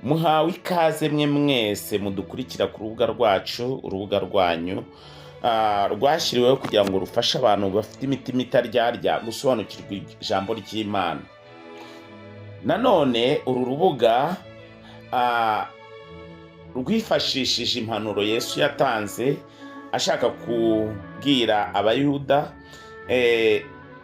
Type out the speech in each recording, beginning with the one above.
Muhawe ikaze mwe mwese mudukurikira ku rubuga rwacu, urubuga rwanyu rwashyiriweho kugira ngo rufashe abantu bafite imitima itaryarya gusobanukirwa ijambo ry'Imana. Nanone uru rubuga rwifashishije impanuro Yesu yatanze ashaka kubwira abayuda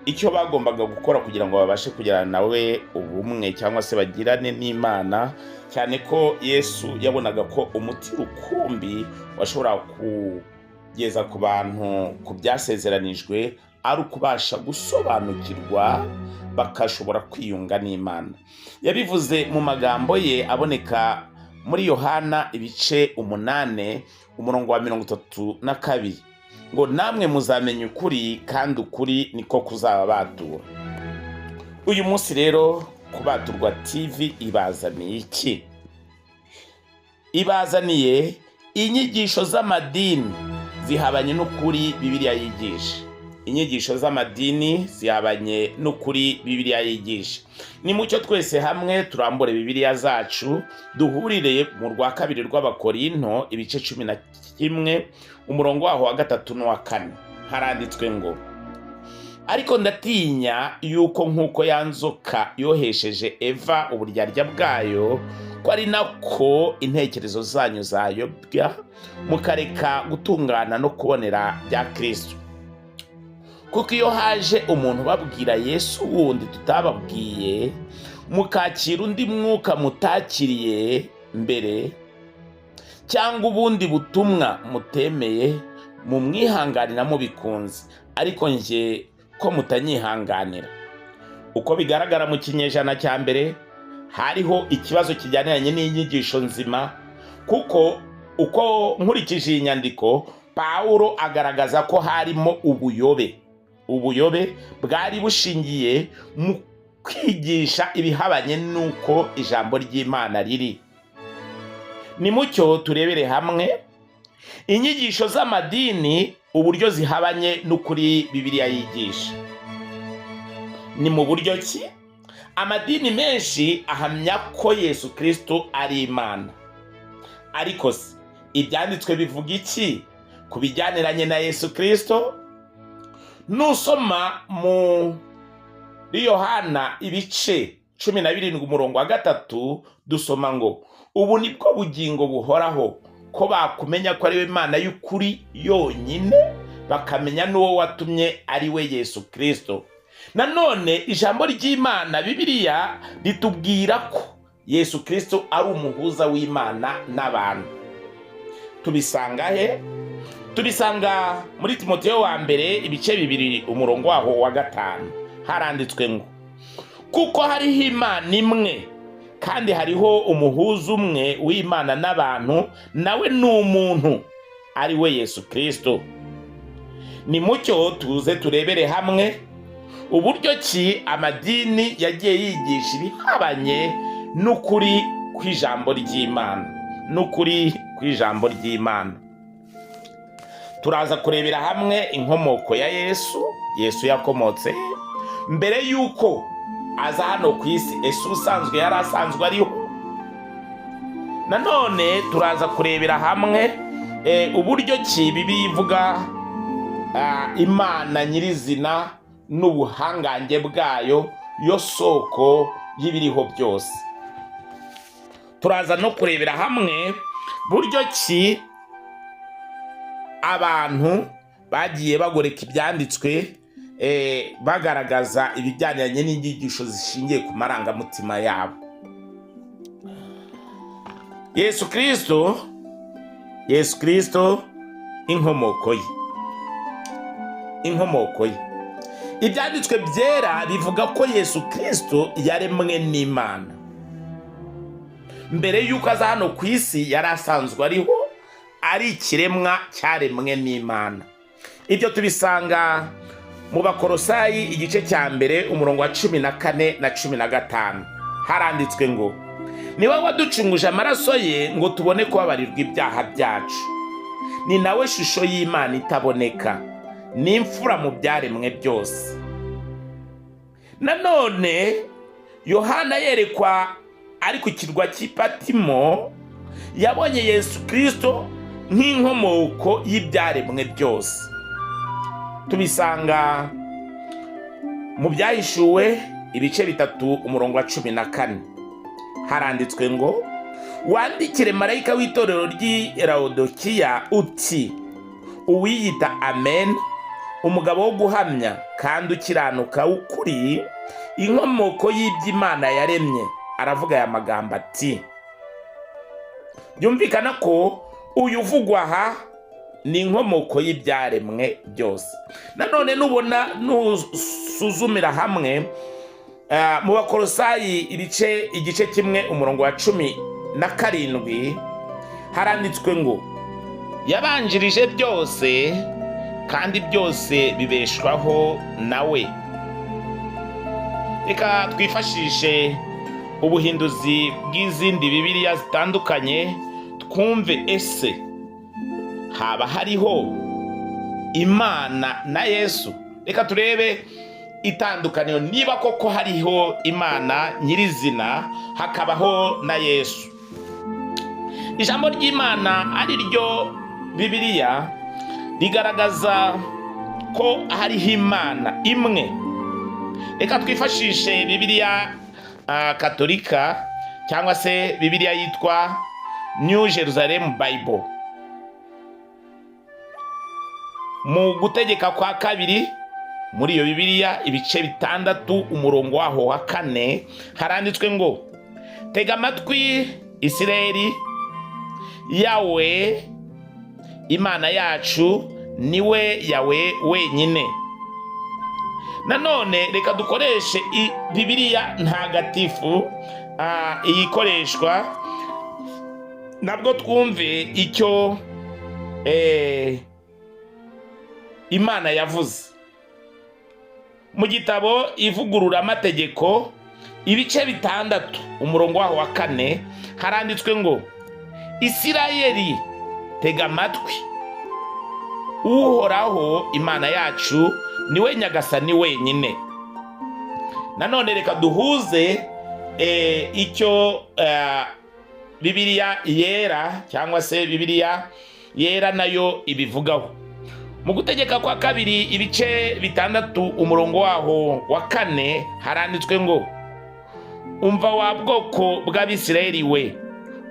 icyo bagombaga gukora kugira ngo babashe kugirana nawe ubumwe cyangwa se bagirane n'Imana, cyane ko Yesu yabonaga ko umuti rukumbi washobora kugeza ku bantu ku byasezeranijwe ari ukubasha gusobanukirwa bakashobora kwiyunga n'Imana. Yabivuze mu magambo ye aboneka muri Yohana ibice 8 umurongo wa 32, ngo namwe muzamenya ukuri kandi ukuri niko kuzababatura. Uyu munsi rero Kubaturwa TV ibazaniye iki? Ibazaniye inyigisho z'amadini zihabanye n'ukuri Bibiliya yigisha. Inyigisho z'amadini zihabanye n'ukuri Bibiliya yigisha. Ni mucyo twese hamwe turambure Bibiliya zacu duhurire mu rwa 2 rw'Abakorinto ibice 11 umurongo waho wa 3 n'uwa 4. Haranditswe ngo: ariko ndatinya yuko nk'uko yanzoka yohesheje Eva uburyarya bwayo, ko ari nako intekerezo zanyu zayobya mukareka gutungana no kubonera bya Kristo. Kuko iyo haje umuntu babwira Yesu wundi tutababwiye, mukakira undi mwuka mutakiriye mbere, cyangwa ubundi butumwa mutemeye, mumwihanganira mubikunze, ariko nje ko mutanyihanganira. Uko bigaragara mu kinyejana cya mbere hariho ikibazo kijyaniranye n'inyigisho nzima, kuko uko nkurikije inyandiko Pawulo agaragaza ko harimo ubuyobe bwari bushingiye mu kwigisha ibihabanye n'uko ijambo ry'Imana riri. Ni mucyo turebere hamwe inyigisho z'amadini uburyo zihabanye n'ukuri Bibiliya yigisha. Ni mu buryo ki? Amadini menshi ahamya ko Yesu Kristo ari Imana. Ariko se ibyanditswe bivuga iki ku bijyaniranye na Yesu Kristo? Nusoma muri Yohana ibice 17 umurongo wa 3 dusoma ngo: ubu nibwo bugingo buhoraho, ko bakumenya ko ari we Imana y'ukuri yonyine, bakamenya n'uwo watumye ari we Yesu Kristo. Nanone ijambo ry'Imana Bibiliya ritubwira ko Yesu Kristo ari umuhuza w'Imana n'abantu. Tubisanga he? Tubisanga muri Timoteyo wa mbere ibice 2 umurongo waho wa 5. Haranditswe ngo: kuko hariho Imana imwe kandi hariho umuhuza umwe w'Imana n'abantu, nawe ni umuntu, ari we Yesu Kristo. Ni mucyo tuze turebere hamwe uburyo ki amadini yagiye yigisha ibihabanye n'ukuri kw'ijambo ry'Imana, n'ukuri kw'ijambo ry'Imana. Turaza kurebera hamwe inkomoko ya Yesu yakomotse mbere yuko aza hano ku isi. Yesu usanzwe yari asanzwe ariho. Nanone turaza kurebera hamwe uburyo ki Bibiliya ivuga Imana nyirizina n'ubuhangange bwayo, yo soko y'ibiriho byose. Turaza no kurebera hamwe buryo ki abantu bagiye bagoreka ibyanditswe bagaragaza ibijyaniranye n'inyigisho zishingiye ku marangamutima yabo. Yesu Kristo inkomoko ye. Ibyanditswe byera bivuga ko Yesu Kristo yaremwe n'Imana. Mbere yuko aza hano ku isi yari asanzwe ariho, ari ikiremwa cyaremwe n'Imana. Ibyo tubisanga mu Bakolosayi igice cya mbere umurongo wa 14 na 15. Haranditswe ngo: ni wowe waducunguje amaraso ye ngo tubone kubabarirwa ibyaha byacu. Ni nawe shusho y'Imana itaboneka, n'imfura mu byaremwe byose. Nanone Yohana yerekwa ari ku kirwa cy'Ipatimo yabonye Yesu Kristo nk'inkomoko y'ibyaremwe byose. Tubisanga mu Byahishuwe ibice 3 umurongo wa 14. Haranditswe ngo, wandikire marayika w'itorero ry'i Laodikiya uti, uwiyita Amen, umugabo wo guhamya kandi ukiranuka w'ukuri, inkomoko y'iby'Imana yaremye, aravuga aya magambo ati. Byumvikana ko uyu uvugwa aha ni inkomoko y'ibyaremwe byose. Nanone nubona nusuzumira hamwe mu Bakolosayi igice kimwe umurongo wa 17 haranditswe ngo, yabanjirije byose kandi byose bibeshwaho nawe. Reka twifashishe ubuhinduzi bw'izindi Bibiliya zitandukanye twumve, ese haba hariho Imana na Yesu? Reka turebe itandukaniro, niba koko hariho Imana nyirizina hakabaho na Yesu. Ijambo ry'Imana ari ryo Bibiliya rigaragaza ko hariho Imana imwe. Reka twifashishe Bibiliya Katolika cyangwa se Bibiliya yitwa New Jerusalem Bible. Mu Gutegeka kwa kabiri muri iyo Bibiliya ibice 6 umurongo waho wa 4 haranditswe ngo, tega amatwi Isirayeli, yawe Imana yacu niwe yawe wenyine. Nanone reka dukoreshe Bibiliya ntagatifu iyikoreshwa, nabwo twumve icyo Imana yavuze. Mu gitabo Ivugurura Amategeko ibice 6 umurongo waho wa 4 haranditswe ngo, Isirayeli tega amatwi, Uhoraho Imana yacu niwe Nyagasani wenyine. Nanone reka duhuze icyo Bibiliya yera cyangwa se Bibiliya yera nayo ibivugaho. Mu Gutegeka kwa kabiri ibice 6 umurongo waho wa 4 haranditswe ngo, umva wa bwoko bw'Abisirayeli we,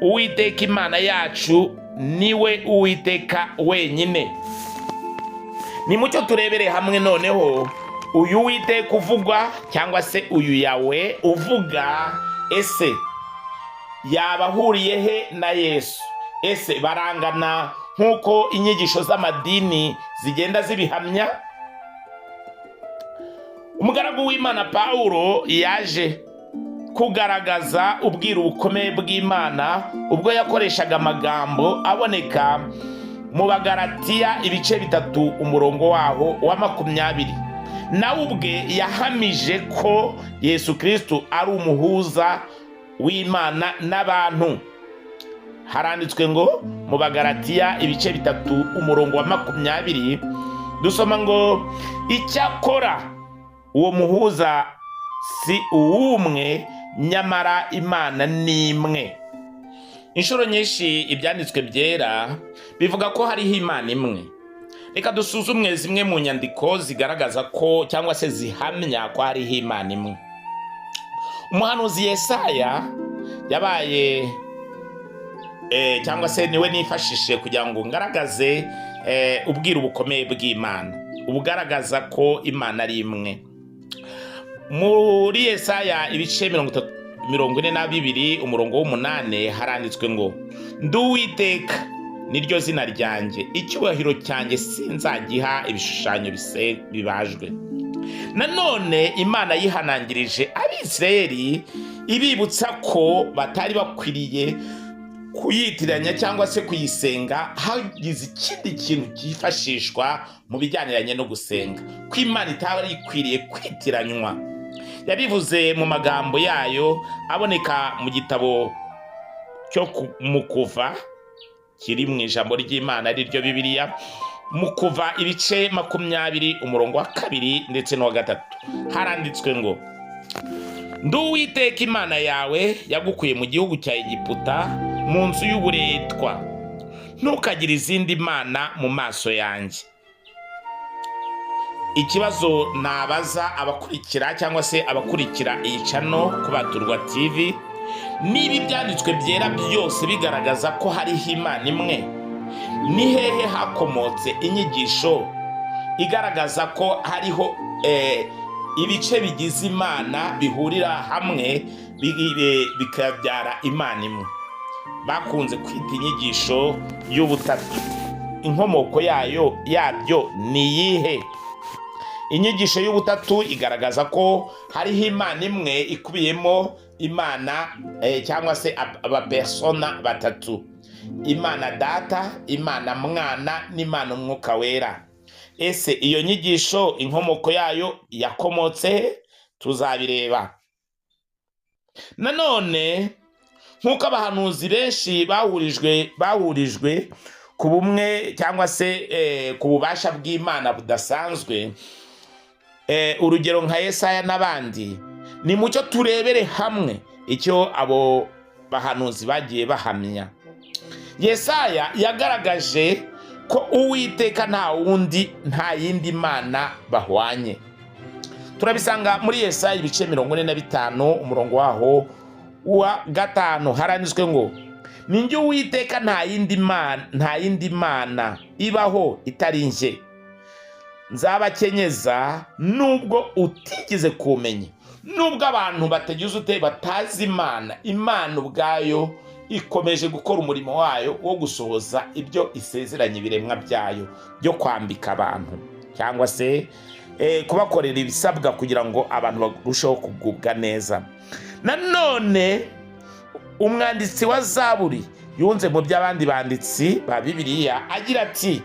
Uwiteka Imana yacu niwe Uwiteka wenyine. Ni mucyo turebere hamwe noneho uyu Uwiteka uvugwa cyangwa se uyu yawe uvuga, ese yabahuriye he na Yesu? Ese barangana nk'uko inyigisho z'amadini zigenda zibihamya? Umugaragu w'Imana Pawulo yaje kugaragaza ubwiru bukomeye bw'Imana ubwo yakoreshaga amagambo aboneka mu Bagalatiya ibice 3 umurongo waho wa 20. Nawe ubwe yahamije ko Yesu Kristo ari umuhuza w'Imana n'abantu. Haranditswe ngo mu Bagalatiya ibice 3 umurongo wa 20 dusoma ngo, icyakora uwo muhuza si uw'umwe, nyamara Imana ni imwe. Inshuro nyinshi ibyanditswe byera bivuga ko hariho Imana imwe. Reka dusuzumwe zimwe mu nyandiko zigaragaza ko cyangwa se zihamya ko hariho Imana imwe. Umuhanuzi Yesaya yabaye cyangwa se niwe nifashishe kugira ngo ngaragaze ubwiru bukomeye bw'Imana, ubugaragaza ko Imana ari imwe. Muri Yesaya ibice 42 umurongo w'8 haranditswe ngo, ndi Uwiteka niryo zina ryanjye, icyubahiro cyanjye sinzagiha ibishushanyo bibajwe. Nanone Imana yihanangirije Abisirayeli ibibutsa ko batari bakwiriye kuyitiranya cyangwa se kuyisenga hagize ikindi kintu cyifashishwa mu bijyaniranye no gusenga, ko Imana itari ikwiriye kwitiranywa. Yabivuze mu magambo yayo aboneka mu gitabo cyo mu Kuva kiri mu ijambo ry'Imana ari ryo Bibiliya, mu Kuva ibice 20 umurongo wa 2 ndetse no wa 3 haranditswe ngo, ndi Uwiteka Imana yawe yagukuye mu gihugu cya Egiputa, mu nzu y'uburetwa. Ntukagire izindi mana mu maso yanjye. Ikibazo nabaza abakurikira cyangwa se abakurikira iyi channel ku Baturwa TV, niba ibyanditswe byera byose bigaragaza ko hariho Imana imwe, ni hehe hakomotse inyigisho igaragaza ko hariho ibice bigize Imana bihurira hamwe bikabyara Imana imwe? Bakunze kwita inyigisho y'ubutatu. Inkomoko yabyo ni iyihe? Inyigisho y'ubutatu igaragaza ko hariho Imana imwe ikubiyemo Imana cyangwa se abapersona batatu: Imana Data, Imana Mwana n'Imana Umwuka Wera. Ese iyo nyigisho inkomoko yayo yakomotse? Tuzabireba. Nanone nk'uko abahanuzi benshi bahurijwe ku bumwe cyangwa se ku bubasha bw'Imana budasanzwe, urugero nka Yesaya n'abandi, ni mucyo turebere hamwe icyo abo bahanuzi bagiye bahamya. Yesaya yagaragaje ko Uwiteka nta yindi Mana bahwanye. Turabisanga muri Yesaya ibice 45 umurongo waho wa 5, haranditswe ngo: ninjye Uwiteka, nta yindi Mana ibaho itari njye. Nzabakenyeza nubwo utigeze kumenya. Nubwo abantu batazi Imana ubwayo ikomeje gukora umurimo wayo wo gusohoza ibyo isezeranye ibiremwa byayo, byo kwambika abantu cyangwa se kubakorera ibisabwa kugira ngo abantu barusheho kugubwa neza. Nanone umwanditsi wa Zaburi yunze mu by'abandi banditsi ba Bibiliya agira ati: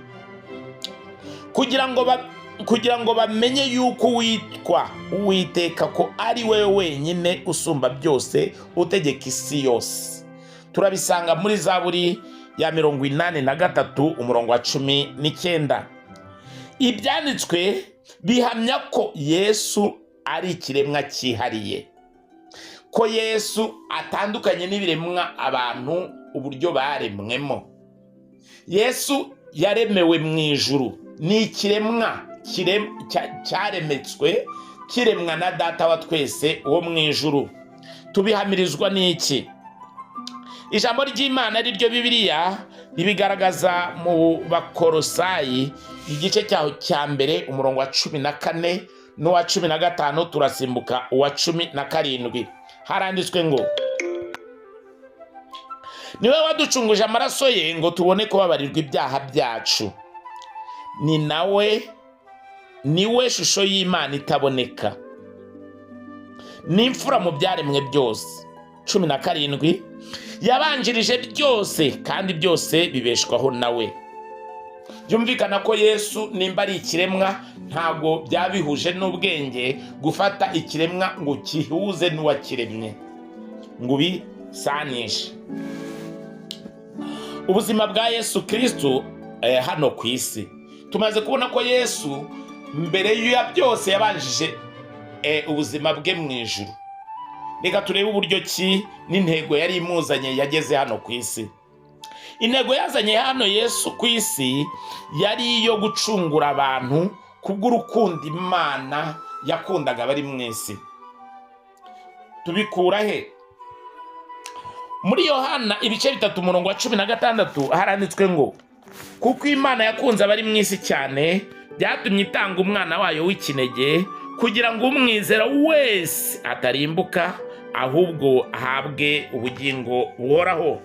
kugira ngo bamenye yuko witwa Uwiteka, ko ari we wenyine usumba byose, utegeka isi yose. Turabisanga muri Zaburi ya 83 umurongo wa 19. Ibyanditswe bihamya ko Yesu ari ikiremwa cyihariye, ko Yesu atandukanye n'ibiremwa abantu uburyo baremwemo. Yesu yaremewe mu ijuru, ni ikiremwa cyaremetswe, kiremwa na Data wa twese wo mu ijuru. Tubihamirizwa n'iki? Ijambo ry'Imana ari ryo Bibiliya ribigaragaza mu Bakolosayi igice cyaho cya mbere umurongo wa 14 n'uwa 15, turasimbuka uwa 17. Haranditswe ngo: niwe waducunguje amaraso ye ngo tubone kubabarirwa ibyaha byacu. Niwe shusho y'Imana itaboneka, n'imfura mu byaremwe byose. 17. Yabanjirije byose kandi byose bibeshwaho nawe. Byumvikana ko Yesu nimba ari ikiremwa, ntago byabihuje n'ubwenge gufata ikiremwa ngo kihuze n'uwakiremye ngo bisanishe. Ubuzima bwa Yesu Kristo hano ku isi, tumaze kubona ko Yesu mbere ya byose yabanjije ubuzima bwe mu ijuru. Reka turebe uburyo ki n'intego yari imuzanye yageze hano ku isi. Intego yazanye hano Yesu ku isi yari iyo gucungura abantu kubw'urukundo Imana yakundaga bari mu isi. Tubikura he? Muri Yohana ibice 3 umurongo wa 16 haranditswe ngo: kuko Imana yakunze abari mu isi cyane, byatumye itanga umwana wayo w'ikinege, kugira ngo umwizera wese atarimbuka, ahubwo ahabwe ubugingo buhoraho.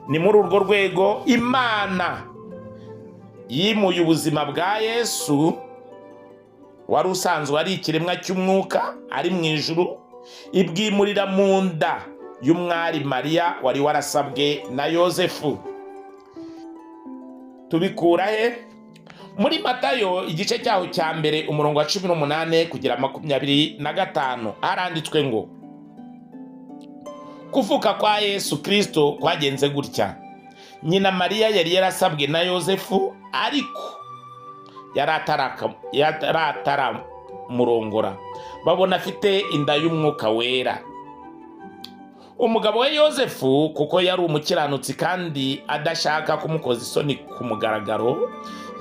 Ni muri urwo rwego Imana yimuye ubuzima bwa Yesu wari usanzwe ari ikiremwa cy'umwuka ari mu ijuru, ibwimurira mu nda y'umwari Mariya wari warasabwe na Yosefu. Tubikura he? Muri Matayo igice cyaho cya mbere umurongo wa 18 kugera 25 haranditswe ngo: kuvuka kwa Yesu Kristo kwagenze gutya: nyina Mariya yari yarasabwe na Yosefu, ariko baramurongora babona afite inda y'umwuka wera. Umugabo we Yozefu kuko yari umukiranutsi kandi adashaka kumukoza isoni ku mugaragaro,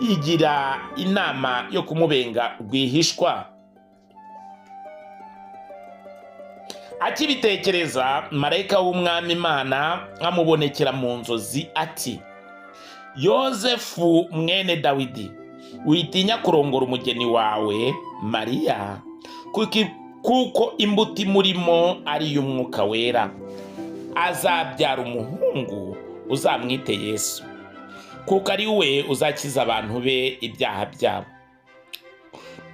yigira inama yo kumubenga rwihishwa. Akibitekereza, marayika w'umwami Imana amubonekera mu nzozi ati, Yozefu mwene Dawidi, witinya kurongora umugeni wawe Mariya, kuko imbuto imurimo ari iy'umwuka wera. Azabyara umuhungu, uzamwite Yesu, kuko ari we uzakiza abantu be ibyaha byabo.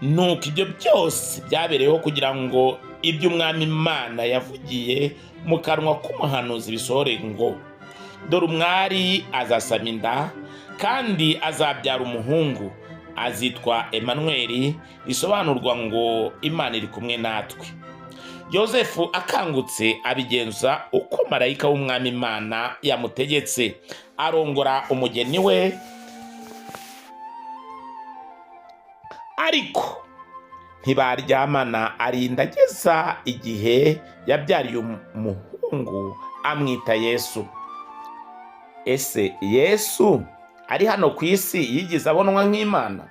Nuko ibyo byose byabereyeho kugira ngo ibyo umwami Imana yavugiye mu kanwa k'umuhanuzi bisohore ngo, dore umwari azasama inda kandi azabyara umuhungu, azitwa Emanueli, risobanurwa ngo Imana iri kumwe natwe. Yozefu akangutse abigenza uko marayika w'umwami Imana yamutegetse, arongora umugeni we. Ariko ntibaryamana arinda ageza igihe yabyariye umuhungu amwita Yesu. Ese Yesu ari hano ku isi yigeze abonwa nk'Imana?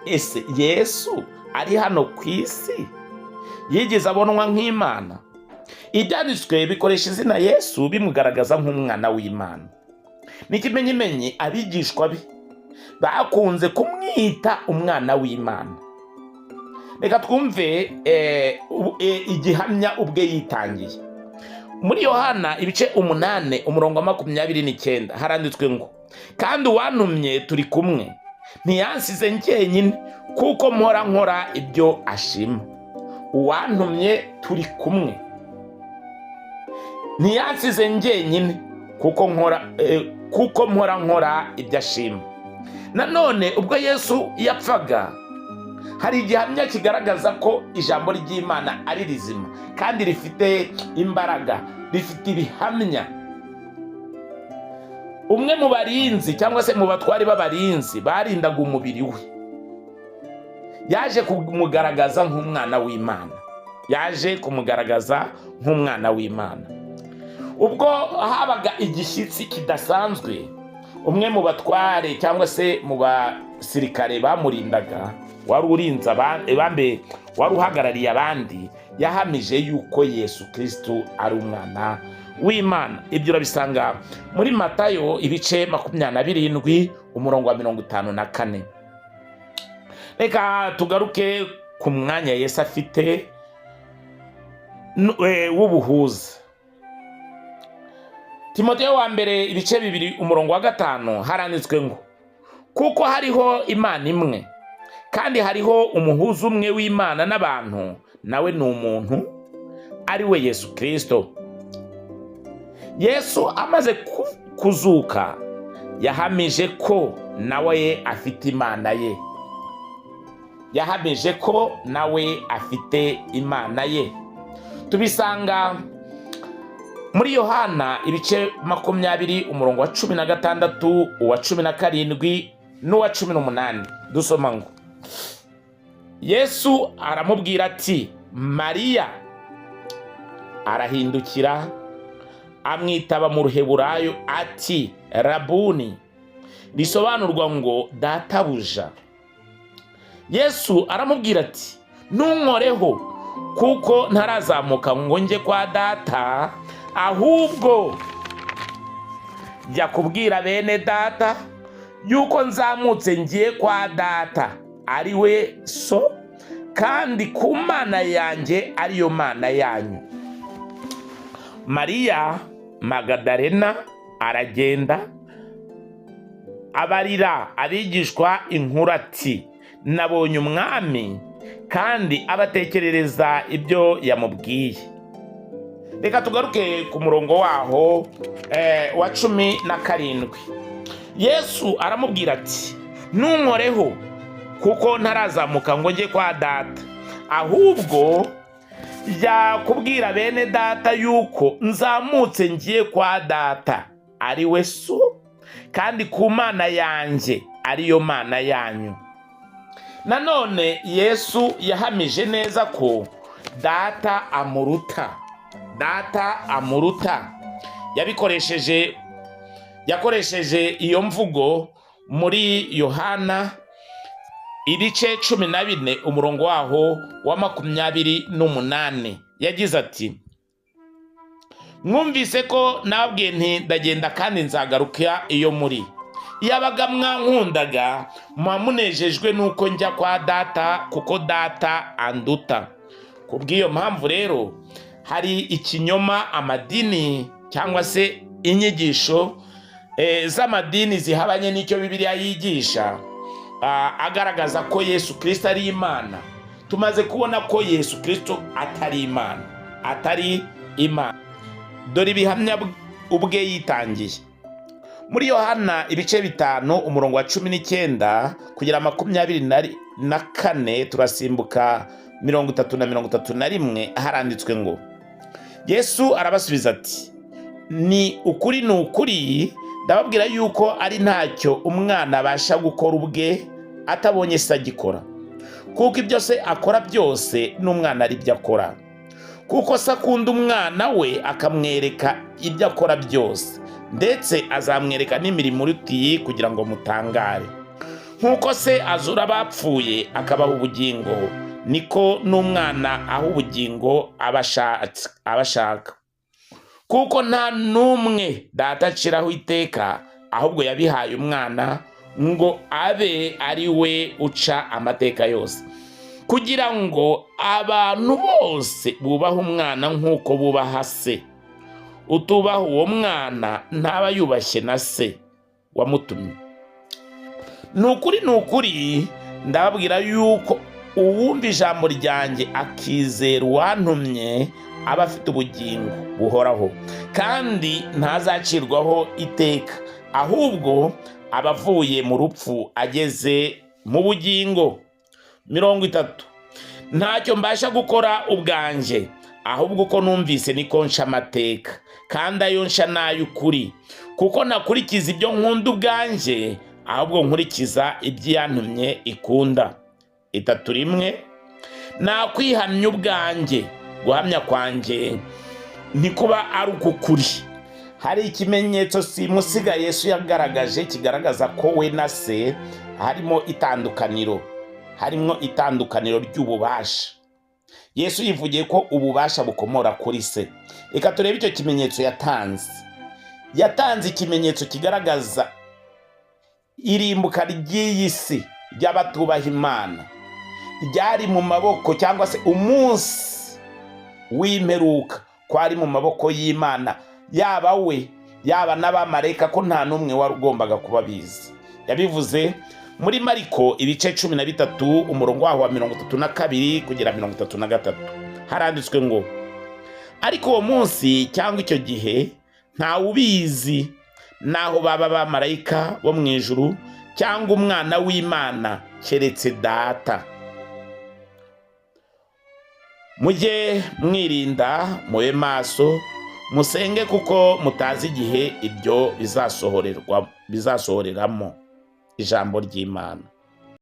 Ese Yesu ari hano ku isi yigeze abonwa nk'Imana? Ibyanditswe bikoresha izina Yesu bimugaragaza nk'umwana w'Imana. N'ikimenyimenyi abigishwa be bakunze kumwita umwana w'Imana. Reka twumve igihamya ubwe yitangiye. Muri Yohana ibice 8 umurongo wa 29 haranditswe ngo, kandi uwantumye turi kumwe, ntiyansize njyenyine, kuko mpora nkora ibyo ashima. Uwantumye turi kumwe, ntiyansize njyenyine, kuko mpora nkora ibyo ashima. Nanone ubwo Yesu yapfaga, hari igihamya kigaragaza ko ijambo ry'Imana ari rizima kandi rifite imbaraga, rifite ibihamya. Umwe mu barinzi cyangwa se mu batwari b'abarinzi barindaga umubiri we yaje kumugaragaza nk'umwana w'Imana, yaje kumugaragaza nk'umwana w'Imana. Ubwo habaga igishyitsi kidasanzwe, umwe mu batware cyangwa se mu basirikare bamurindaga, wari urinze abandi, wari uhagarariye abandi, yahamije yuko Yesu Kristo ari umwana w'Imana. Ibyo urabisanga muri Matayo ibice 27 umurongo wa 54. Reka tugaruke ku mwanya Yesu afite w'ubuhuza. Timoteyo wa mbere ibice 2 umurongo wa 5 haranditswe ngo, kuko hariho Imana imwe kandi hariho umuhuza umwe w'Imana n'abantu, nawe ni umuntu, ari we Yesu Kristo. Yesu amaze kuzuka yahamije ko nawe afite Imana ye. Yahamije ko nawe afite Imana ye. Tubisanga muri Yohana ibice 20 umurongo wa 16, uwa 17 n'uwa 18. Dusoma ngo, Yesu aramubwira ati, Mariya. Arahindukira amwitaba mu ruheburayo ati, Rabuni, risobanurwa ngo databuja. Yesu aramubwira ati, ntunkoreho, kuko ntarazamuka ngo njye kwa data, ahubwo jya kubwira bene data yuko nzamutse ngiye kwa data, ari we so, kandi ku Mana yanjye ariyo Mana yanyu. Mariya Magadalena aragenda abarira abigishwa inkuru ati, nabonye umwami, kandi abatekerereza ibyo yamubwiye. Reka tugaruke ku murongo waho wa 17. Yesu aramubwira ati, ntunkoreho, kuko ntarazamuka ngo njye kwa data, ahubwo jya kubwira bene data yuko nzamutse ngiye kwa data, ari we so, kandi ku Mana yanjye ariyo Mana yanyu. nanone Yesu yahamije neza ko data amuruta yakoresheje iyo mvugo muri Yohana ibice 14 umurongo waho wa 28. Yagize ati, mwumvise ko nabwiye nti ndagenda kandi nzagaruka iyo muri. Yabaga mwankundaga mwamunejejwe nuko njya kwa data, kuko data anduta. Kubw'iyo mpamvu rero hari ikinyoma amadini cyangwa se inyigisho z'amadini zihabanye n'icyo Bibiliya yigisha, agaragaza ko Yesu Kristo ari Imana. Tumaze kubona ko Yesu Kristo atari Imana. Dore ibihamya ubwe yitangiye muri Yohana ibice 5 umurongo wa 19 kugera 24, turasimbuka 30 na 31. Haranditswe ngo, Yesu arabasubiza ati, ni ukuri ndababwira yuko ari ntacyo umwana abasha gukora ubwe atabonye se agikora, kuko ibyo se akora byose n'umwana ari byo akora, kuko se akunda umwana we akamwereka ibyo akora byose, ndetse azamwereka n'imirimo irutiye kugira ngo mutangare. Nk'uko se azura abapfuye akabaha ubugingo, niko n'umwana aho ubugingo abashaka. Kuko nta n'umwe data aciraho iteka, ahubwo yabihaye umwana ngo abe ari we uca amateka yose, kugira ngo abantu bose bubahe umwana nk'uko bubaha se. Utubaha uwo mwana ntaba yubashye na se wamutumye. Ni ukuri ndababwira yuko uwumva ijambo ryanjye akizera uwantumye aba afite ubugingo buhoraho, kandi ntazacirwaho iteka, ahubwo aba avuye mu rupfu ageze mu bugingo. 30. Ntacyo mbasha gukora ubwanjye, ahubwo uko numvise niko nsha amateka, kandi ayo nsha n'ay'ukuri, kuko nakurikiza ibyo nkunda ubwanjye, ahubwo nkurikiza ibyo yantumye ikunda. 31. Nakwihamya ubwanjye, guhamya kwanjye ntikuba ari ukukuri. Hari ikimenyetso simusiga Yesu yagaragaje kigaragaza ko we na se harimo itandukaniro ry'ububasha. Yesu yivugiye ko ububasha bukomora kuri se. Reka turebe icyo kimenyetso yatanze ikimenyetso kigaragaza irimbuka ry'iyi si ry'abatubaha Imana, ryari mu maboko, cyangwa se umunsi w'imperuka kwari mu maboko y'Imana, yaba we yaba n'abamarayika, ko nta n'umwe wari ugombaga kuba bizi. Yabivuze muri Mariko ibice 13 umurongo waho wa 32 kugera 33. Haranditswe ngo, ariko uwo munsi cyangwa icyo gihe ntawe ubizi, naho baba abamarayika bo mu ijuru cyangwa umwana w'Imana, keretse data. Mujye mwirinda, mube maso, musenge, kuko mutazi igihe ibyo bizasohoreramo. Ijambo ry'Imana.